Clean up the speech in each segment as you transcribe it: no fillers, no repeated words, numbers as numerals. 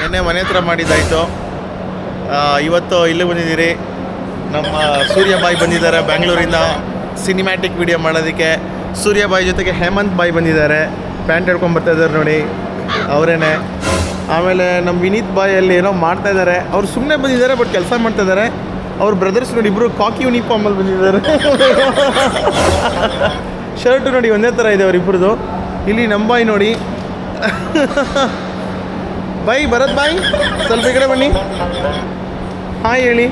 ನೆನ್ನೆ ಮನೆ ಹತ್ರ ಮಾಡಿದ್ದಾಯಿತು. ಇವತ್ತು ಇಲ್ಲಿಗೆ ಬಂದಿದ್ದೀರಿ. ನಮ್ಮ ಸೂರ್ಯಬಾಯಿ ಬಂದಿದ್ದಾರೆ ಬ್ಯಾಂಗ್ಳೂರಿಂದ ಸಿನಿಮ್ಯಾಟಿಕ್ ವಿಡಿಯೋ ಮಾಡೋದಕ್ಕೆ. ಸೂರ್ಯಬಾಯಿ ಜೊತೆಗೆ ಹೇಮಂತ್ ಬಾಯಿ ಬಂದಿದ್ದಾರೆ, ಪ್ಯಾಂಟ್ ಹಿಡ್ಕೊಂಡು ಬರ್ತಾಯಿದ್ದಾರೆ ನೋಡಿ, ಅವರೇನೆ. ಆಮೇಲೆ ನಮ್ಮ ವಿನೀತ್ ಬಾಯಿ ಅಲ್ಲಿ ಏನೋ ಮಾಡ್ತಾಯಿದ್ದಾರೆ. ಅವ್ರು ಸುಮ್ಮನೆ ಬಂದಿದ್ದಾರೆ, ಬಟ್ ಕೆಲಸ ಮಾಡ್ತಾಯಿದ್ದಾರೆ. ಅವ್ರ ಬ್ರದರ್ಸ್ ನೋಡಿ, ಇಬ್ಬರು ಕಾಕಿ ಯೂನಿಫಾರ್ಮಲ್ಲಿ ಬಂದಿದ್ದಾರೆ. ಶರ್ಟು ನೋಡಿ ಒಂದೇ ಥರ ಇದೆ ಅವರಿಬ್ಬರದು. ಇಲ್ಲಿ ನಮ್ಮ ಬಾಯಿ ನೋಡಿ. ಬಾಯ್ ಭರತ್ ಬಾಯ್, ಸ್ವಲ್ಪ ಈ ಕಡೆ ಬನ್ನಿ, ಹಾಯ್ ಹೇಳಿ.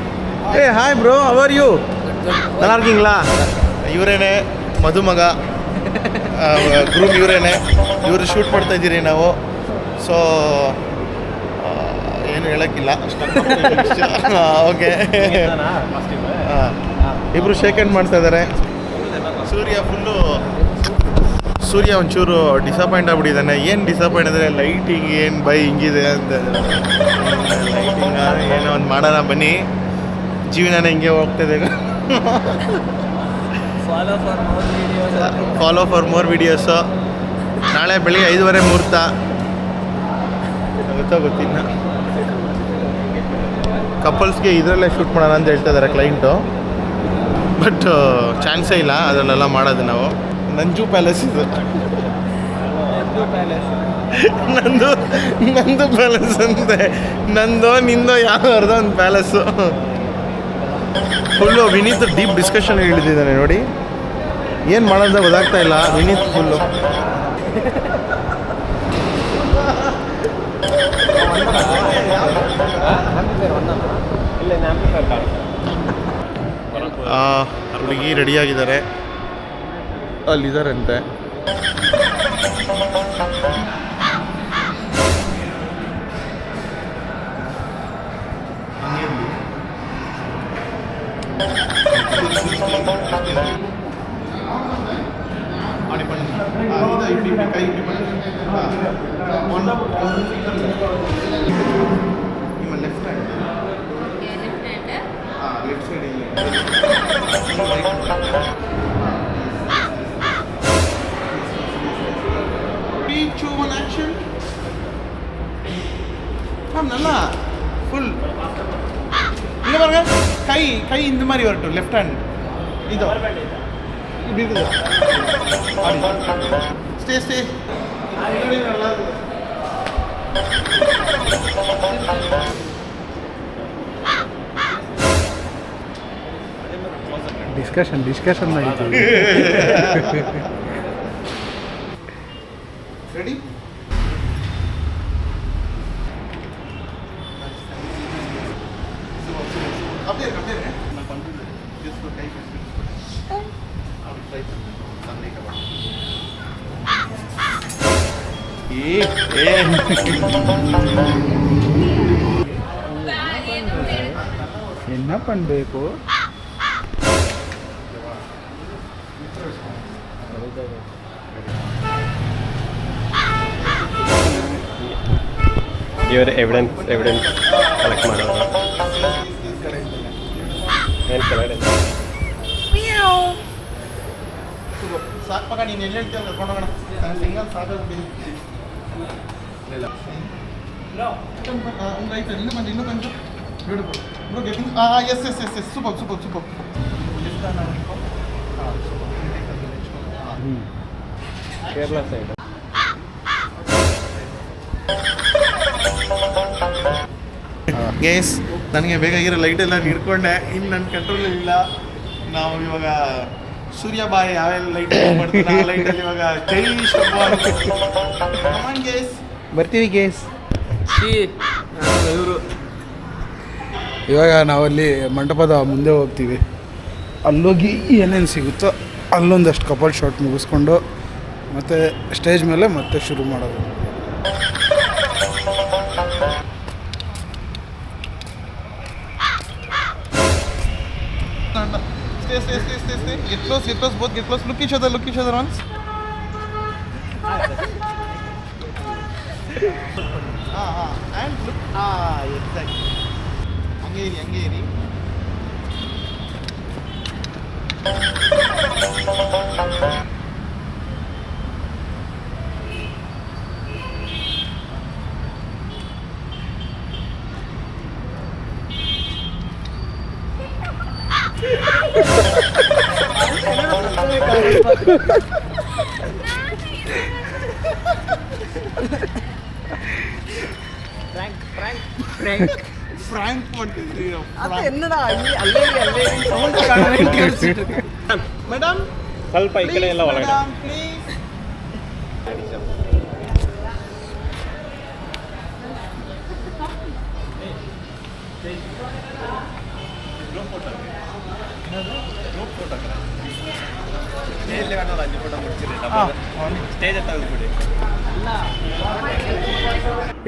Hi bro, how are you? நல்லா இருக்கீங்களா? ಇವರೇನೆ ಮದುಮಗ, ಗ್ರೂಮ್ ಇವರೇನೆ. ಇವರು ಶೂಟ್ ಮಾಡ್ತಾಯಿದ್ದೀರಿ ನಾವು. ಸೊ ಏನು ಹೇಳೋಕ್ಕಿಲ್ಲ. ಓಕೆ, ಇಬ್ಬರು ಶೇಕ್ ಹ್ಯಾಂಡ್ ಮಾಡ್ತಾಯಿದ್ದಾರೆ. ಸೂರ್ಯ ಒಂಚೂರು ಡಿಸಪಾಯಿಂಟ್ ಆಗ್ಬಿಟ್ಟಿದ್ದಾನೆ. ಏನು ಡಿಸಪಾಯಿಂಟ್ ಅಂದರೆ ಲೈಟಿಂಗ್ ಏನು ಬೈ ಹಿಂಗಿದೆ ಅಂತ. ಲೈಟಿಂಗ ಏನೋ ಒಂದು ಮಾಡೋಣ ಬನ್ನಿ, ಜೀವನನೇ ಹಿಂಗೆ ಹೋಗ್ತಾಯಿದೆ. Follow for more videos. ನಾಳೆ ಬೆಳಿಗ್ಗೆ 5:30 ಮುಹೂರ್ತ ಗೊತ್ತಿಲ್ಲ. ಕಪಲ್ಸ್ಗೆ ಇದರಲ್ಲೇ ಶೂಟ್ ಮಾಡೋಣ ಅಂತ ಹೇಳ್ತಾ ಇದ್ದಾರೆ ಕ್ಲೈಂಟು, ಬಟ್ ಚಾನ್ಸೇ ಇಲ್ಲ ಅದರಲ್ಲೆಲ್ಲ ಮಾಡೋದು. ನಾವು ನಂಜು ಪ್ಯಾಲೇಸ್ ಇದು, ನಂದು ಪ್ಯಾಲೇಸ್ ಅಂತೆ. ನಂದೋ ನಿಂದೋ ಯಾವ್ದಾರ್ದೋ ಒಂದು palace. Full Vineeth deep discussion ಹೇಳಿದ್ದಾನೆ ನೋಡಿ. ಏನು ಮಾಡೋದ ಗೊತ್ತಾಗ್ತಾ ಇಲ್ಲ ವಿನೀತ್ ಫುಲ್ಲು. ಹುಡುಗಿ ರೆಡಿಯಾಗಿದ್ದಾರೆ, ಅಲ್ಲಿದ್ದಾರಂತೆ. ನಿಮ್ಮ ಲೆಫ್ಟ್ ಹ್ಯಾಂಡ್, ಲೆಫ್ಟ್ ಸೈಡ್ ಇಲ್ಲ. ಆಕ್ಷನ್ நல்லா ஃபுல் இங்கே பாருங்க. கை இந்த மாதிரி வரட்டும். லெஃப்ட் ஹேண்ட் இதோ இப்படி இருக்குது. ஸ்டே நல்லா இருக்குது. ಡಿಸ್ಕಷನ್ ಆಯಿತು. ರೆಡಿ? என்ன பண்ணಬೇಕು? ಇವರು ಎವಿಡೆನ್ಸ್ ಕಲೆಕ್ಟ್ ಮಾಡೋದು. ಏನು ಕೆಳಗಡೆ ಸಾಕು ಮಗ, ನೀನು ಎಲ್ಲಿ ಹೇಳ್ತೀಯ ಕರ್ಕೊಂಡೋಗೋಣ. ಸಿಂಗಲ್ ಸಾಕಾಗ್ಬಿಟ್ಟಿದೆ. ಒಂದು ಐತೆ, ಇನ್ನೂ ಬಂದು beautiful. Yes super. Kerala side guys, ನನಗೆ ಬೇಕಾಗಿರೋ ಲೈಟೆಲ್ಲ ಹಿಡ್ಕೊಂಡೆ. ಇನ್ನು ನನ್ನ ಕಂಟ್ರೋಲ್ ಇಲ್ಲ. ನಾವು ಇವಾಗ ಸೂರ್ಯಬಾಯಿ ಯಾವೆಲ್ಲ ಲೈಟ್ ಮಾಡ್ತಾರೆ ಆ ಲೈಟಲ್ಲಿ ಇವಾಗ ಜೈ ಗೇಸ್ ಬರ್ತೀವಿ ಗೇಸ್. ಇವಾಗ ನಾವಲ್ಲಿ ಮಂಟಪದ ಮುಂದೆ ಹೋಗ್ತೀವಿ. ಅಲ್ಲೋಗಿ ಏನೇನು ಸಿಗುತ್ತೋ ಅಲ್ಲೊಂದಷ್ಟು ಕಪಲ್ ಶಾಟ್ ಮುಗಿಸ್ಕೊಂಡು ಮತ್ತು ಸ್ಟೇಜ್ ಮೇಲೆ ಮತ್ತೆ ಶುರು ಮಾಡೋದು. Stay. Get close. Both get close. Look each other once. And look. Exactly. Angeri. Frank ಮಾಡ್ತಿದ್ರಿ ಮೇಡಮ್ ಸ್ವಲ್ಪ ಈ ಕಡೆ ಎಲ್ಲ ಒಳಗಡೆ.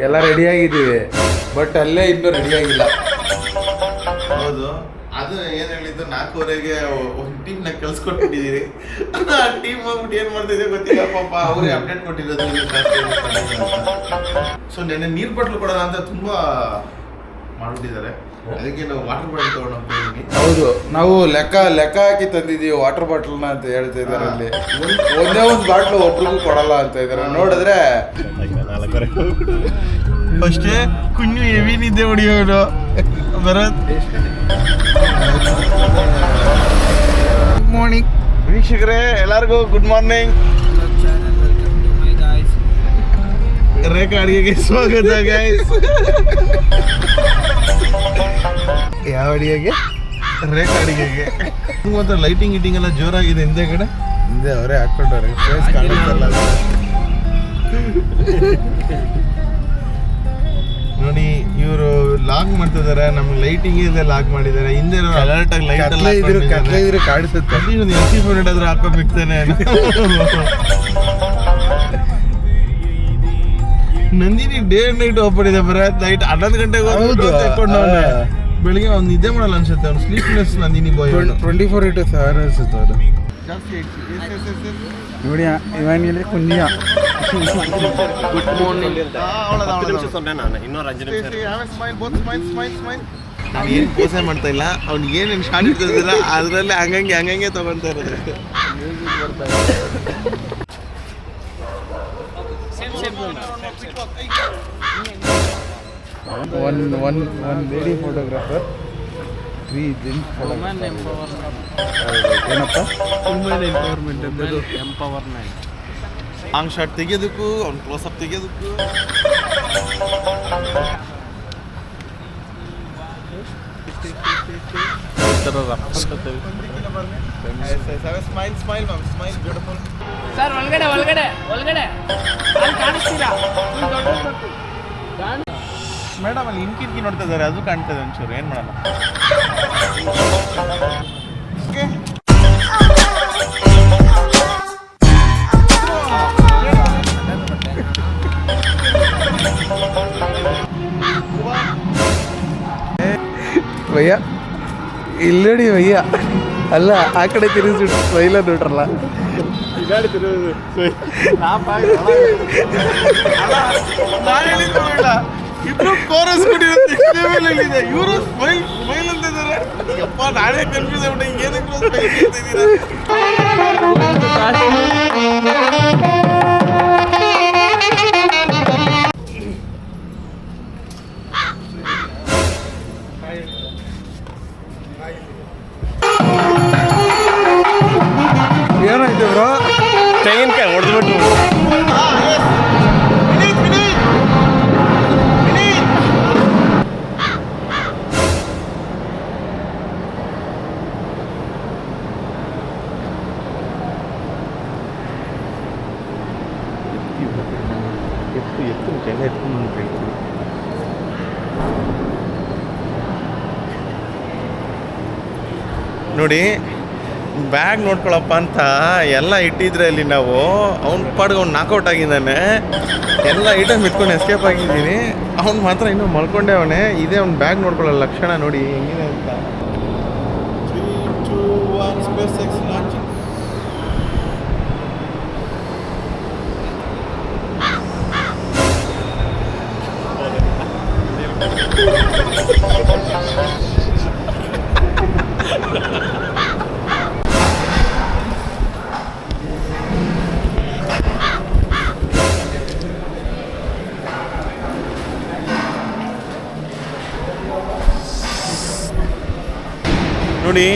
ಎಲ್ಲ ರೆಡಿಯಾಗಿದ್ದೀವಿ, ಬಟ್ ಅಲ್ಲೇ ಇನ್ನೂ ರೆಡಿಯಾಗಿಲ್ಲ. ಹೌದು, ಅದು ಏನ್ ಹೇಳಿದ್ದು 4:15ಗೆ ಒಂದು ಟೀಮ್ನ ಕಳ್ಸ್ಕೊಟ್ಬಿಟ್ಟಿದ್ದೀರಿ. ಆ ಟೀಮ್ ಹೋಗ್ಬಿಟ್ಟು ಏನ್ ಮಾಡ್ತಿದೆ ಗೊತ್ತಿಲ್ಲ ಪಾಪ, ಅವರೇ ಅಪ್ಡೇಟ್ ಕೊಟ್ಟಿರೋದು. ಸೊ ನೆನ್ನೆ ನೀರ್ ಬಾಟ್ಲು ಕೊಡೋಣ ಅಂತ ತುಂಬಾ ಮಾಡ್ಬಿಟ್ಟಿದ್ದಾರೆ. ಅದಕ್ಕೆ ನಾವು ವಾಟರ್ ಬಾಟಲ್ ತಗೊಂಡು ಹೋಗ್ತಿದ್ದೀನಿ. ಹೌದು, ನಾವು ಲೆಕ್ಕ ಹಾಕಿ ತಂದಿದ್ದೀವಿ ವಾಟರ್ ಬಾಟ್ಲ್ನ ಅಂತ ಹೇಳ್ತಾ ಇದ್ದಾರೆ. ಅಲ್ಲಿ ಒಂದೇ ಒಂದು ಬಾಟ್ಲು ಒಬ್ರಿಗೂ ಕೊಡಲ್ಲ ಅಂತ ಇದ್ದಾರೆ. ನೋಡಿದ್ರೆ ಫಸ್ಟೇ ಕುഞ്ഞു ಹೆವಿ ನಿದ್ದೆ ಹೊಡಿಯೋರು ಭರತ್. ಗುಡ್ ಮಾರ್ನಿಂಗ್ ವೀಕ್ಷಕರೇ, ಎಲ್ಲರಿಗೂ ಗುಡ್ ಮಾರ್ನಿಂಗ್. ರೇಖಾ ಅಡಿಗೆಗೆ ಸ್ವಾಗತ ಗೈಸ್. ಯಾವ ಅಡಿಗೆಗೆ? ರೇಖಾ ಅಡಿಗೆಗೆ. ಮಾತ್ರ ಲೈಟಿಂಗ್ ಗಿಟಿಂಗ್ ಎಲ್ಲ ಜೋರಾಗಿದೆ ಹಿಂದೆ ಕಡೆ. ಹಿಂದೆ ಅವರೇ ಹಾಕೊಂಡವ್ರೆ, ಫೇಸ್ ಕಾಣಿಸಲ್ಲ. ನೋಡಿ, ಇವರು ಲಾಗ್ ಮಾಡ್ತಿದ್ದಾರೆ. ನಮ್ಗೆ ಲೈಟಿಂಗ್ ಇದೆ ಲಾಗ್ ಮಾಡಿದ್ದಾರೆ. ಹಿಂದೆ ಅಲರ್ಟ್ ಆಗಿ ಲೈಟ್ ಕತ್ಲೆ ಇದ್ರೆ ಕಾಣಿಸುತ್ತೆ. ಎಸಿ ಫೋನ್ ಇಡೋದ್ರೆ ಹಾಕೋಬಿಕ್ತಾನೆ. Nandini day and night open ಇದೆ. ಬರತ್ ನೈಟ್ 11 ಗಂಟೆಗೆ ತಗೊಂಡು ಬೆಳಿಗ್ಗೆ ಅವ್ನು ನಿದ್ದೆ ಮಾಡಲ್ಲ ಅನ್ಸುತ್ತೆ. ಅವ್ನು ಸ್ಲೀಪ್ಲೆಸ್ ನಂದಿನಿ ಬಾಯ್. 24/7 ಅನ್ಸುತ್ತೆ ಅವರು. ನೋಡಿ ಇವನಿಗೆ ಕುಂಜಿಯ ಗುಡ್ ಮಾರ್ನಿಂಗ್ ಅಂತ 10 ನಿಮಿಷ ಸಮಯ. ನಾನು ಇನ್ನೊಂದು 5 ನಿಮಿಷ. ನಾನು ಏನು ಪೋಸೆ ಮಾಡ್ತಾ ಇಲ್ಲ. ಅವ್ನಿಗೆ ಏನೇನು ಶಾರ್ಟ್ ಇರ್ತಿಲ್ಲ ಅದರಲ್ಲೇ ಹಂಗಂಗೆ ತಗೊಂತಾ ಇರೋದು ಅಷ್ಟೇ. one lady photographer, 3 gents ಏನಪ್ಪ ವುಮೆನ್ ಎಂಪವರ್ಮೆಂಟ್ ಅನ್ನೋದು. ಎಂಪವರ್ಮೆಂಟ್. ಲಾಂಗ್ ಶಾಟ್ ತೆಗೆಯೋದಕ್ಕೂ ಅವ್ನು ಕ್ಲೋಸ್ ಅಪ್ ತೆಗೆಯೋದಕ್ಕೂ ಸ್ಮೈಲ್ ಬ್ಯೂಟಿಫುಲ್. ಸರ್ ಒಳಗಡೆ ಅಲ್ಲಿ ಕಾಣಿಸ್ತೀರಾ? ಮೇಡಮ್ ಅಲ್ಲಿ ಇನ್ಕಿನ್ಕಿ ನೋಡ್ತಾ ಇದ್ದಾರೆ, ಅದು ಕಾಣ್ತದೆ ಒಂಚೂರು. ಏನು ಮಾಡಲ್ಲ. ಭಯ್ಯ ಇಲ್ಲಡಿ ಭಯ್ಯ ಅಲ್ಲ, ಆ ಕಡೆ ತಿರುಗಿಸ್ಬಿಟ್ಟು ಸ್ಮೈಲ ನೋಡ್ರಲ್ಲ. ಇಬ್ರು ಕೋರಸ್ ಕುಡಿಯೋದು ಇವರು ಸ್ಮೈಲ್ ಅಂತ ಇದ್ದಾರೆ. ಯಪ್ಪ, ನಾನೇ ಕನ್ಫ್ಯೂಸ್ ಆಗ್ಬಿಟ್ಟೆ. ಏನಕ್ಕೆ ಸ್ಮೈಲ್ ಅಂತ ಇದ್ದೀರಾ? ಏನಾಯ್ತು ಬ್ರೋ? ತೆಂಗಿನಕಾಯಿ ಹೊಡೆದ್ಬಿಟ್ಟು ನೋಡಿ, ಬ್ಯಾಗ್ ನೋಡ್ಕೊಳಪ್ಪ ಅಂತ ಎಲ್ಲ ಇಟ್ಟಿದ್ರೆ ಅಲ್ಲಿ ನಾವು ಅವ್ನ ಪಾಡ್ಗೆ ಅವ್ನು ನಾಕೌಟ್ ಆಗಿದ್ದಾನೆ. ಎಲ್ಲ ಐಟಮ್ ಎತ್ಕೊಂಡು ಎಸ್ಕೇಪ್ ಆಗಿದ್ದೀನಿ. ಅವ್ನು ಮಾತ್ರ ಇನ್ನೂ ಮಲ್ಕೊಂಡೆ ಅವನೇ. ಇದೇ ಅವ್ನು ಬ್ಯಾಗ್ ನೋಡ್ಕೊಳ್ಳೋ ಲಕ್ಷಣ ನೋಡಿ ಹೆಂಗಿದೆ ಅಂತ. 3, 2, 1 SpaceX launching. ನೋಡಿ,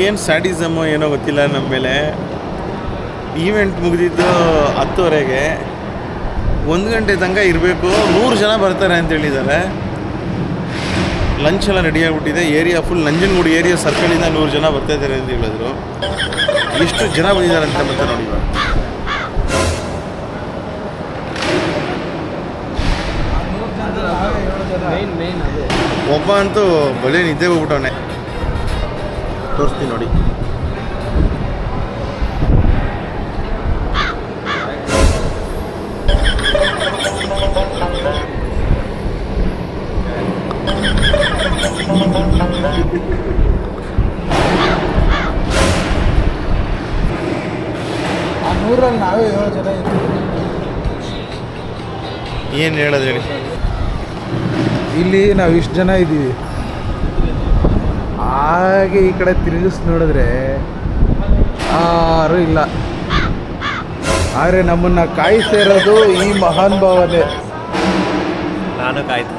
ಏನು ಸ್ಯಾಡಿಸಮು ಏನೋ ಗೊತ್ತಿಲ್ಲ ನಮ್ಮ ಮೇಲೆ. ಈವೆಂಟ್ ಮುಗಿದಿದ್ದು 10:30ಗೆ, 1 ಗಂಟೆ ತನಕ ಇರಬೇಕು. 100 ಜನ ಬರ್ತಾರೆ ಅಂತ ಹೇಳಿದ್ದಾರೆ. ಲಂಚ್ ಎಲ್ಲ ರೆಡಿ ಆಗಿಬಿಟ್ಟಿದೆ. ಏರಿಯಾ ಫುಲ್ ನಂಜನಗೂಡು ಏರಿಯಾ ಸರ್ಕಲಿಂದ 100 ಜನ ಬರ್ತಾಯಿದ್ದಾರೆ ಅಂತ ಹೇಳಿದ್ರು. ಎಷ್ಟು ಜನ ಬಂದಿದ್ದಾರೆ ಅಂತ ಮತ್ತೆ ನೋಡಿ. ಒಬ್ಬ ಅಂತೂ ಬಲೆ ನಿದ್ದೆ ಹೋಗ್ಬಿಟ್ಟವನೆ. ತೋರಿಸ್ತೀನಿ ನೋಡಿ. ಆ 100ರಲ್ಲಿ ನಾವೇ 7 ಜನ ಇದ್ದೀವಿ. ಏನು ಹೇಳೋದು ಹೇಳಿ. ಇಲ್ಲಿ ನಾವು ಇಷ್ಟು ಜನ ಇದ್ದೀವಿ. ಹಾಗೆ ಈ ಕಡೆ ತಿರುಗಿಸಿ ನೋಡಿದ್ರೆ ಯಾರೂ ಇಲ್ಲ. ಆದರೆ ನಮ್ಮನ್ನು ಕಾಯಿಸ್ತಾ ಇರೋದು ಈ ಮಹಾನ್ ಭಾವನೆ. ನಾನು ಕಾಯ್ತು.